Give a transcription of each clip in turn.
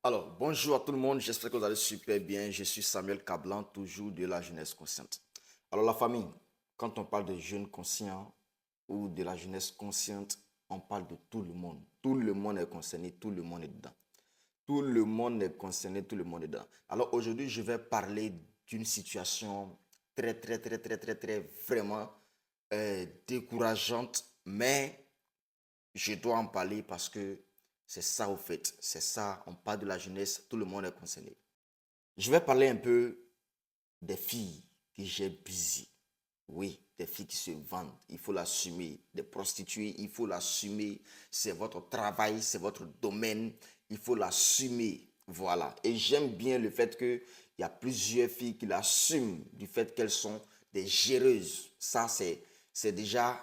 Alors, bonjour à tout le monde, j'espère que vous allez super bien. Je suis Samuel Cablan, toujours de la jeunesse consciente. Alors, la famille, quand on parle de jeunes conscients ou de la jeunesse consciente, on parle de tout le monde. Tout le monde est concerné, tout le monde est dedans. Tout le monde est concerné, tout le monde est dedans. Alors, aujourd'hui, je vais parler d'une situation très, vraiment décourageante, mais je dois en parler parce que c'est ça au fait. C'est ça, on parle de la jeunesse, tout le monde est concerné. Je vais parler un peu des filles qui gèrent busy. Oui, des filles qui se vendent, il faut l'assumer. Des prostituées, il faut l'assumer. C'est votre travail, c'est votre domaine, il faut l'assumer. Voilà. Et j'aime bien le fait qu'il y a plusieurs filles qui l'assument du fait qu'elles sont des géreuses. Ça, c'est déjà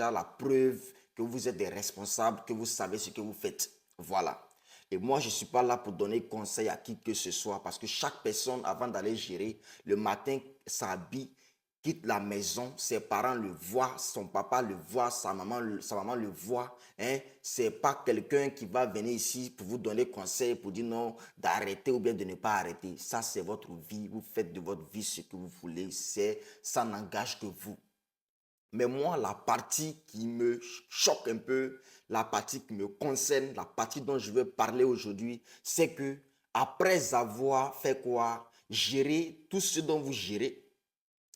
la preuve que vous êtes des responsables, que vous savez ce que vous faites. Voilà. Et moi, je ne suis pas là pour donner conseil à qui que ce soit parce que chaque personne, avant d'aller gérer, le matin, s'habille, quitte la maison, ses parents le voient, son papa le voit, sa maman le voit. Hein? Ce n'est pas quelqu'un qui va venir ici pour vous donner conseil, pour dire non, d'arrêter ou bien de ne pas arrêter. Ça, c'est votre vie. Vous faites de votre vie ce que vous voulez. Ça n'engage que vous. Mais moi, la partie qui me choque un peu, la partie qui me concerne, la partie dont je veux parler aujourd'hui, c'est que après avoir fait quoi? Gérer tout ce dont vous gérez,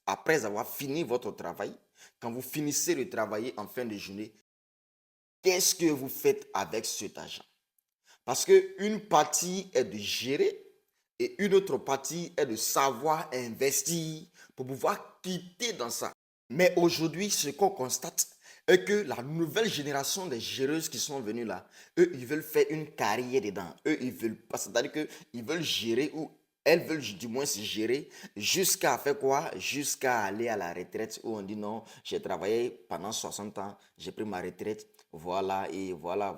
après avoir fini votre travail, quand vous finissez de travailler en fin de journée, qu'est-ce que vous faites avec cet argent? Parce qu'une partie est de gérer et une autre partie est de savoir investir pour pouvoir quitter dans ça. Mais aujourd'hui, ce qu'on constate est que la nouvelle génération des géreuses qui sont venues là, eux, ils veulent faire une carrière dedans. Eux, ils veulent pas, c'est-à-dire qu'ils veulent gérer ou elles veulent du moins se gérer jusqu'à faire quoi? Jusqu'à aller à la retraite où on dit non, j'ai travaillé pendant 60 ans, j'ai pris ma retraite, voilà, et voilà.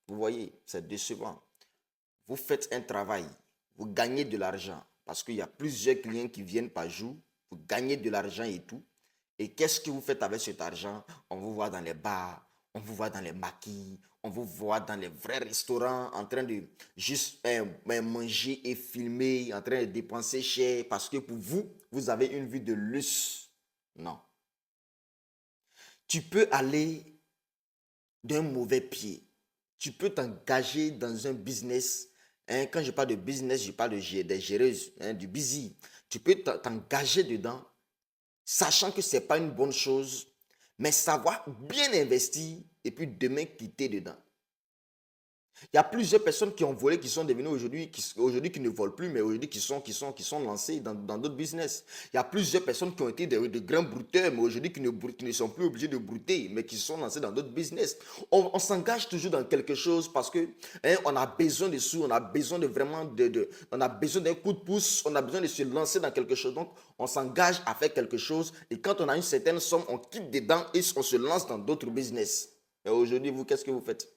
Vous voyez, c'est décevant. Vous faites un travail, vous gagnez de l'argent parce qu'il y a plusieurs clients qui viennent par jour, vous gagnez de l'argent et tout. Et qu'est-ce que vous faites avec cet argent? On vous voit dans les bars, on vous voit dans les maquis, on vous voit dans les vrais restaurants en train de juste manger et filmer, en train de dépenser cher parce que pour vous, vous avez une vie de luxe. Non. Tu peux aller d'un mauvais pied. Tu peux t'engager dans un business. Hein, quand je parle de business, je parle des géreuses, hein, du busy. Tu peux t'engager dedans, sachant que ce n'est pas une bonne chose, mais savoir bien investir et puis demain quitter dedans. Il y a plusieurs personnes qui ont volé, qui sont devenues aujourd'hui, qui ne volent plus, mais aujourd'hui qui sont lancées dans d'autres business. Il y a plusieurs personnes qui ont été de grands brouteurs, mais aujourd'hui qui ne sont plus obligés de brouter, mais qui sont lancés dans d'autres business. On s'engage toujours dans quelque chose parce que on a besoin de sous, on a besoin de vraiment on a besoin d'un coup de pouce, on a besoin de se lancer dans quelque chose. Donc, on s'engage à faire quelque chose et quand on a une certaine somme, on quitte dedans et on se lance dans d'autres business. Et aujourd'hui, vous, qu'est-ce que vous faites?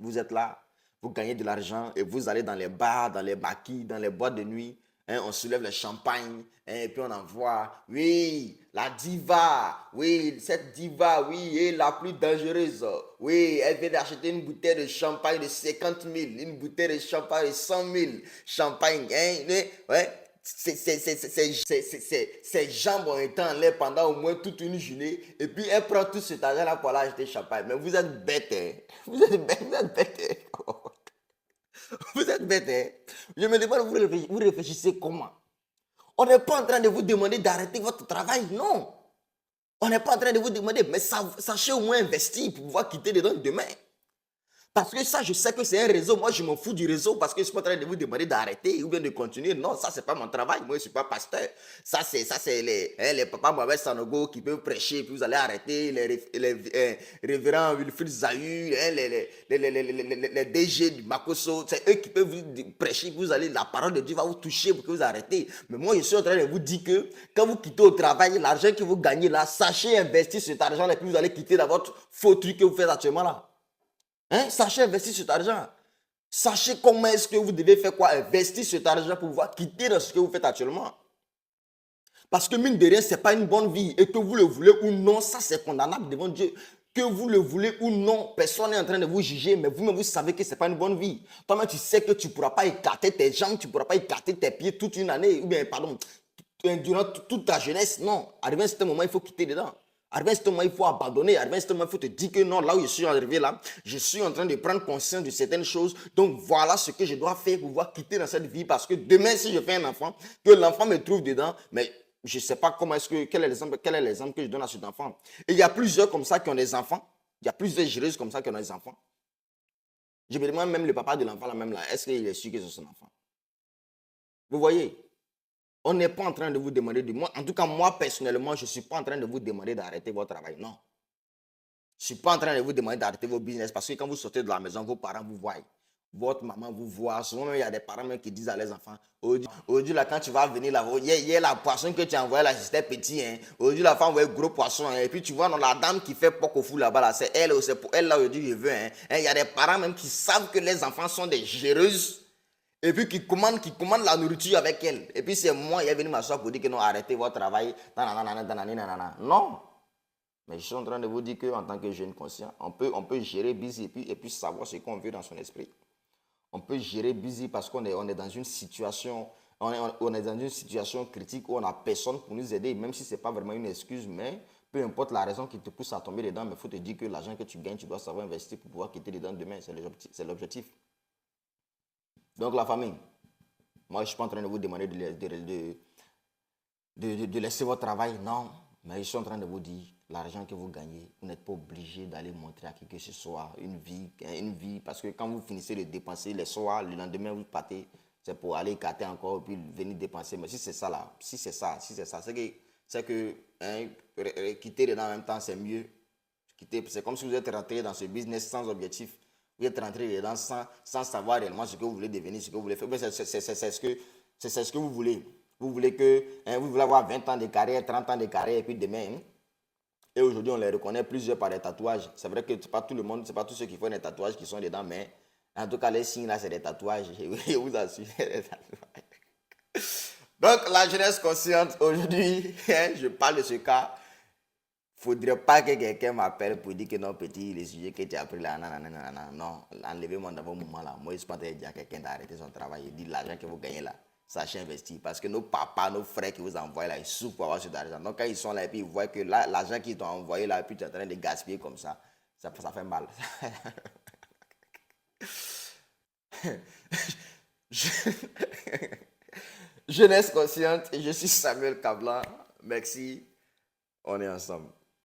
Vous êtes là, vous gagnez de l'argent et vous allez dans les bars, dans les maquis, dans les boîtes de nuit. Hein, on soulève le champagne et puis on envoie, oui, la diva, oui, cette diva, oui, est la plus dangereuse. Oui, elle vient d'acheter une bouteille de champagne de 50 000, une bouteille de champagne de 100 000, champagne, hein, ouais. Ses jambes ont été en l'air pendant au moins toute une journée. Et puis elle prend tout cet argent-là pour aller acheter champagne. Mais vous êtes bête, hein? Vous êtes bête, vous êtes bête, hein? Vous êtes bête, hein? Je me demande, vous réfléchissez comment? On n'est pas en train de vous demander d'arrêter votre travail, non. On n'est pas en train de vous demander, mais sachez au moins investir pour pouvoir quitter dedans demain. Parce que ça, je sais que c'est un réseau. Moi, je m'en fous du réseau parce que je suis pas en train de vous demander d'arrêter ou bien de continuer. Non, ça, c'est pas mon travail. Moi, je suis pas pasteur. Ça, c'est les papas Mohamed Sanogo qui peuvent prêcher. Puis vous allez arrêter les révérends Wilfried Zahir, les DG du Makoso. C'est eux qui peuvent vous prêcher. Vous allez, la parole de Dieu va vous toucher pour que vous arrêtez. Mais moi, je suis en train de vous dire que quand vous quittez au travail, l'argent que vous gagnez là, sachez investir cet argent-là et puis vous allez quitter dans votre faux truc que vous faites actuellement là. Hein? Sachez investir cet argent. Sachez comment est-ce que vous devez faire quoi? Investir cet argent pour pouvoir quitter dans ce que vous faites actuellement. Parce que mine de rien, ce n'est pas une bonne vie. Et que vous le voulez ou non, ça c'est condamnable devant Dieu. Que que vous le voulez ou non, personne n'est en train de vous juger, mais vous-même, vous savez que ce n'est pas une bonne vie. Toi-même, tu sais que tu ne pourras pas écarter tes jambes, tu ne pourras pas écarter tes pieds toute une année, ou bien, pardon, durant toute ta jeunesse. Non, arrivé à ce moment, il faut quitter dedans. Arrivé à ce moment, il faut abandonner. Arrivé à ce moment, il faut te dire que non, là où je suis arrivé là, je suis en train de prendre conscience de certaines choses. Donc voilà ce que je dois faire pour pouvoir quitter dans cette vie. Parce que demain, si je fais un enfant, que l'enfant me trouve dedans, mais je ne sais pas comment est-ce que, quel est l'exemple que je donne à cet enfant. Et il y a plusieurs comme ça qui ont des enfants. Il y a plusieurs géreuses comme ça qui ont des enfants. Je me demande même le papa de l'enfant là même là, est-ce qu'il est sûr que c'est son enfant? Vous voyez? On n'est pas en train de vous demander de moi. En tout cas, moi, personnellement, je ne suis pas en train de vous demander d'arrêter votre travail. Non. Je ne suis pas en train de vous demander d'arrêter vos business parce que quand vous sortez de la maison, vos parents vous voient. Votre maman vous voit. Souvent, même, il y a des parents même qui disent à leurs enfants, aujourd'hui, là, quand tu vas venir là, il y a la poisson que tu as envoyée là, c'était petit. Hein. Aujourd'hui, la femme envoie un gros poisson. Hein. Et puis, tu vois, non, la dame qui fait poc au fou là-bas, là, c'est elle, c'est pour elle là, aujourd'hui, je veux. Hein. Il y a des parents même qui savent que les enfants sont des géreuses. Et puis qui commande la nourriture avec elle. Et puis c'est moi, il est venu m'asseoir pour dire que non, arrêtez votre travail. Non. Mais je suis en train de vous dire qu'en tant que jeune conscient, on peut gérer busy et puis savoir ce qu'on veut dans son esprit. On peut gérer busy parce qu'on est dans une situation, on est dans une situation critique où on n'a personne pour nous aider, même si ce n'est pas vraiment une excuse, mais peu importe la raison qui te pousse à tomber dedans, mais il faut te dire que l'argent que tu gagnes, tu dois savoir investir pour pouvoir quitter dedans demain. C'est l'objectif. Donc la famille, moi je ne suis pas en train de vous demander de laisser votre travail, non. Mais je suis en train de vous dire, l'argent que vous gagnez, vous n'êtes pas obligé d'aller montrer à qui que ce soit une vie. Parce que quand vous finissez de dépenser les soirs, le lendemain vous partez, c'est pour aller écarter encore et puis venir dépenser. Mais si c'est ça là, si c'est ça, c'est que hein, quitter dedans en même temps, c'est mieux. C'est comme si vous êtes rentré dans ce business sans objectif. Vous êtes rentré dedans sans savoir réellement ce que vous voulez devenir, ce que vous voulez faire. C'est ce que vous voulez. Vous voulez vous voulez avoir 20 ans de carrière, 30 ans de carrière, et puis demain. Hein, et aujourd'hui, on les reconnaît plusieurs par des tatouages. C'est vrai que ce n'est pas tout le monde, ce n'est pas tous ceux qui font des tatouages qui sont dedans, mais en tout cas, les signes là, c'est des tatouages. Je vous assure, c'est des tatouages. Donc, la jeunesse consciente, aujourd'hui, je parle de ce cas. Faudrait pas que quelqu'un m'appelle pour dire que non, petit, les sujets que tu as pris là, non, enlevez-moi dans vos moments là. Moi, je ne suis pas en train de dire à quelqu'un d'arrêter son travail et dire l'argent que vous gagnez là, sachez investir. Parce que nos papas, nos frères qui vous envoient là, ils souffrent pour avoir cet argent. Donc, quand ils sont là et puis ils voient que là, l'argent qu'ils t'ont envoyé là, et puis tu es en train de gaspiller comme ça fait mal. Jeunesse consciente, je suis Samuel Kablan. Merci, on est ensemble.